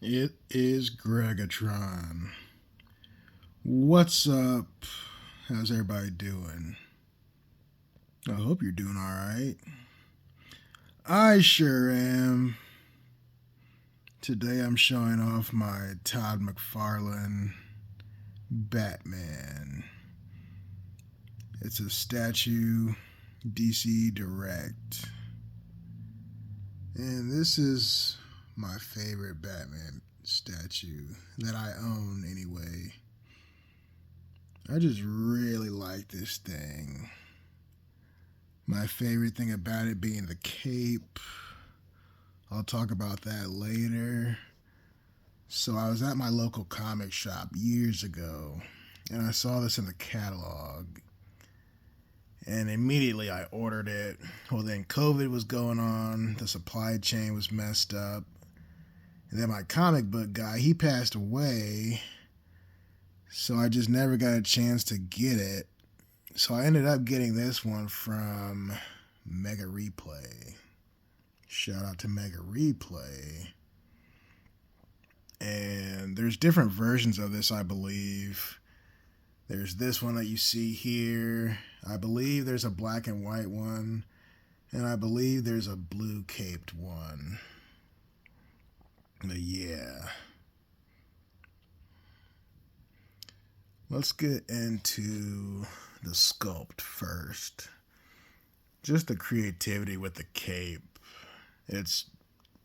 It is Greggatron. What's up? How's everybody doing? I hope you're doing alright. I sure am. Today I'm showing off my Todd McFarlane Batman. It's a statue DC Direct. And this is my favorite Batman statue that I own anyway. I just really like this thing. My favorite thing about it being the cape. I'll talk about that later. So I was at my local comic shop years ago and I saw this in the catalog. And immediately I ordered it. Well, then COVID was going on, the supply chain was messed up. And then my comic book guy, he passed away. So I just never got a chance to get it. So I ended up getting this one from Mega Replay. Shout out to Mega Replay. And there's different versions of this, I believe. There's this one that you see here. I believe there's a black and white one. And I believe there's a blue caped one. But yeah. Let's get into the sculpt first. Just the creativity with the cape. It's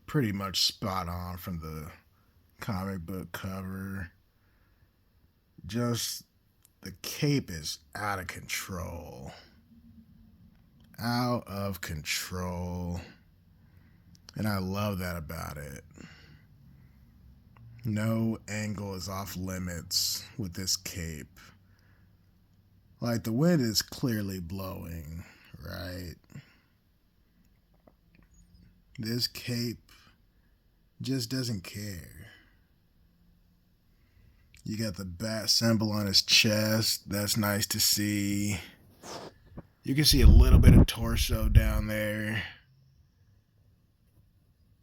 pretty much spot on from the comic book cover. Just the cape is out of control. Out of control. And I love that about it. No angle is off limits with this cape. Like the wind is clearly blowing, right? This cape just doesn't care. You got the bat symbol on his chest. That's nice to see. You can see a little bit of torso down there.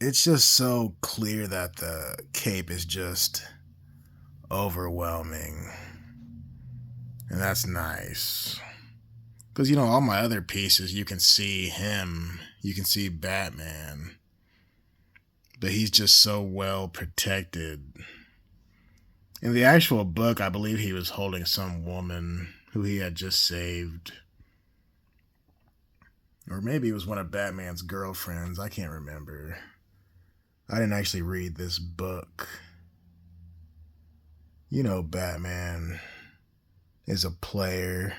It's just so clear that the cape is just overwhelming. And that's nice. Because, you know, all my other pieces, you can see him. You can see Batman. But he's just so well protected. In the actual book, I believe he was holding some woman who he had just saved. Or maybe it was one of Batman's girlfriends. I can't remember. I didn't actually read this book. You know, Batman is a player.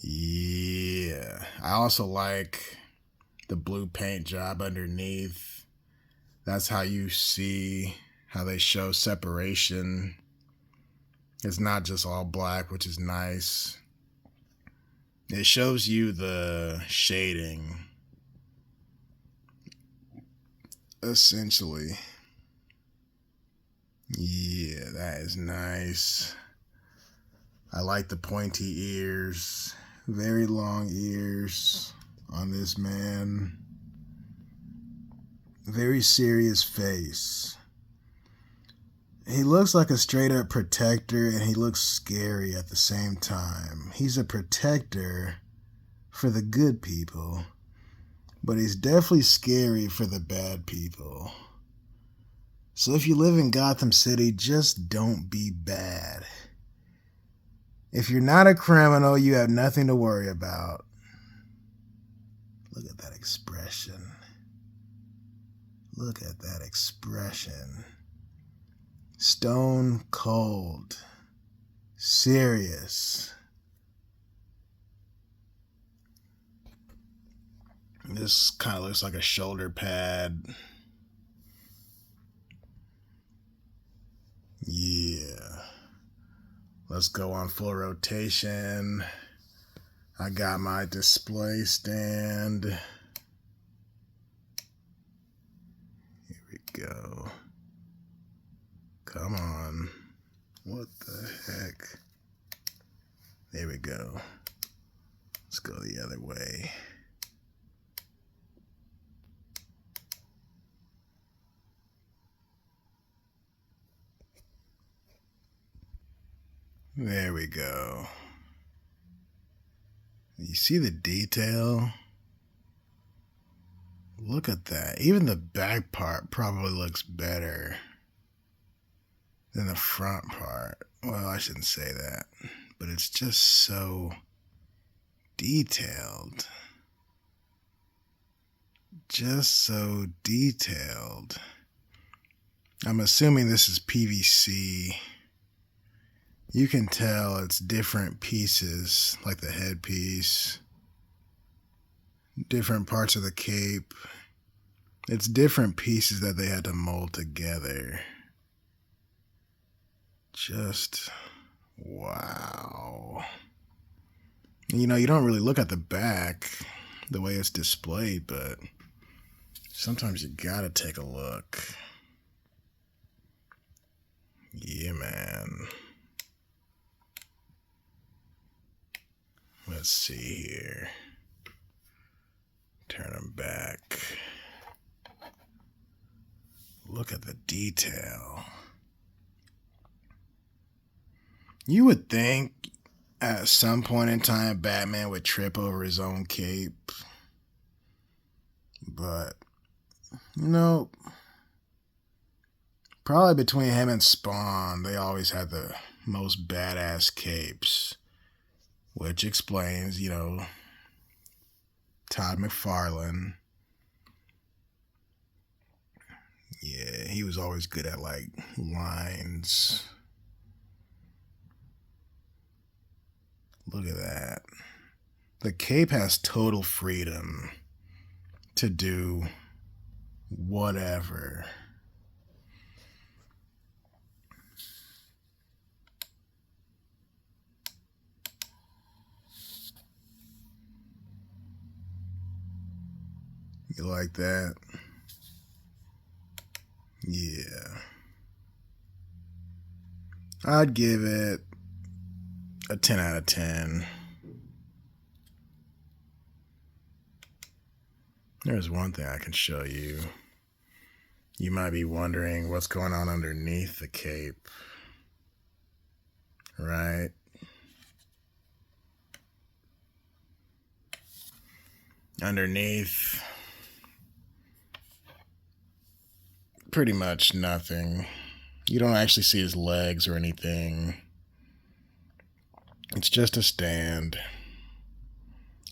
Yeah. I also like the blue paint job underneath. That's how you see how they show separation. It's not just all black, which is nice. It shows you the shading. Essentially. Yeah, that is nice. I like the pointy ears. Very long ears on this man. Very serious face. He looks like a straight up protector and he looks scary at the same time. He's a protector for the good people, but he's definitely scary for the bad people. So if you live in Gotham City, just don't be bad. If you're not a criminal, you have nothing to worry about. Look at that expression. Look at that expression. Stone cold. Serious. This kind of looks like a shoulder pad. Yeah. Let's go on full rotation. I got my display stand. Here we go. Come on. What the heck? There we go. Let's go the other way. There we go. You see the detail? Look at that. Even the back part probably looks better than the front part. Well, I shouldn't say that, but it's just so detailed. Just so detailed. I'm assuming this is PVC. You can tell it's different pieces, like the headpiece, different parts of the cape. It's different pieces that they had to mold together. Just wow. You know, you don't really look at the back the way it's displayed, but sometimes you gotta take a look. Yeah, man. Let's see here. Turn them back. Look at the detail. You would think at some point in time Batman would trip over his own cape. But, nope. Probably between him and Spawn, they always had the most badass capes. Which explains, you know, Todd McFarlane. Yeah, he was always good at, like, lines. Look at that. The cape has total freedom to do whatever. You like that? Yeah. I'd give it a 10 out of 10. There's one thing I can show you. You might be wondering what's going on underneath the cape, right? Underneath, pretty much nothing. You don't actually see his legs or anything. It's just a stand.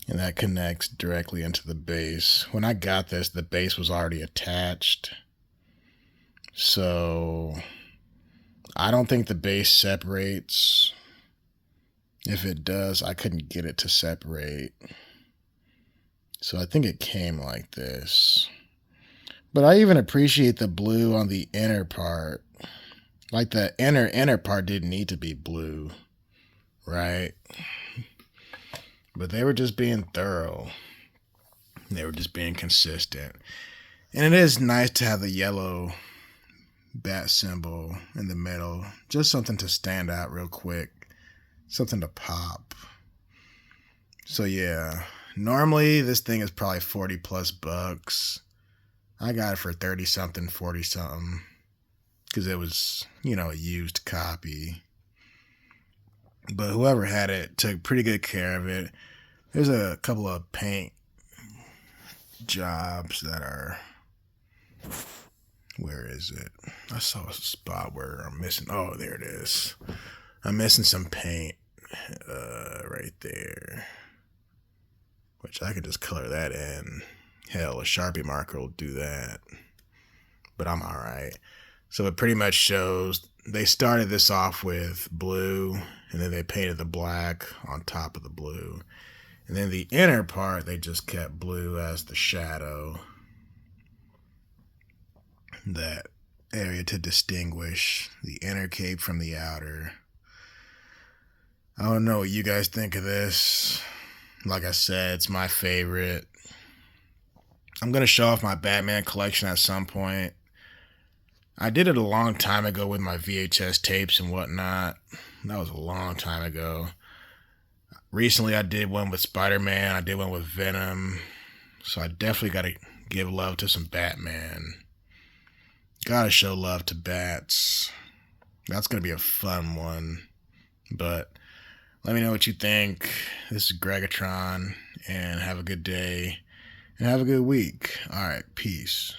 And that connects directly into the base. When I got this, the base was already attached. So I don't think the base separates. If it does, I couldn't get it to separate. So I think it came like this. But I even appreciate the blue on the inner part. Like the inner part didn't need to be blue, right? But they were just being thorough. They were just being consistent. And it is nice to have the yellow bat symbol in the middle. Just something to stand out real quick. Something to pop. So yeah, normally this thing is probably 40 plus bucks. I got it for 30 something, 40 something. Because it was, you know, a used copy. But whoever had it took pretty good care of it. There's a couple of paint jobs that are... Where is it? I saw a spot where I'm missing... Oh, there it is. I'm missing some paint right there. Which I could just color that in. Hell, a Sharpie marker will do that. But I'm alright. So it pretty much shows... They started this off with blue, and then they painted the black on top of the blue. And then the inner part, they just kept blue as the shadow. That area to distinguish the inner cape from the outer. I don't know what you guys think of this. Like I said, it's my favorite. I'm going to show off my Batman collection at some point. I did it a long time ago with my VHS tapes and whatnot. That was a long time ago. Recently, I did one with Spider-Man. I did one with Venom. So I definitely got to give love to some Batman. Got to show love to bats. That's going to be a fun one. But let me know what you think. This is Greggatron, and have a good day and have a good week. All right, peace.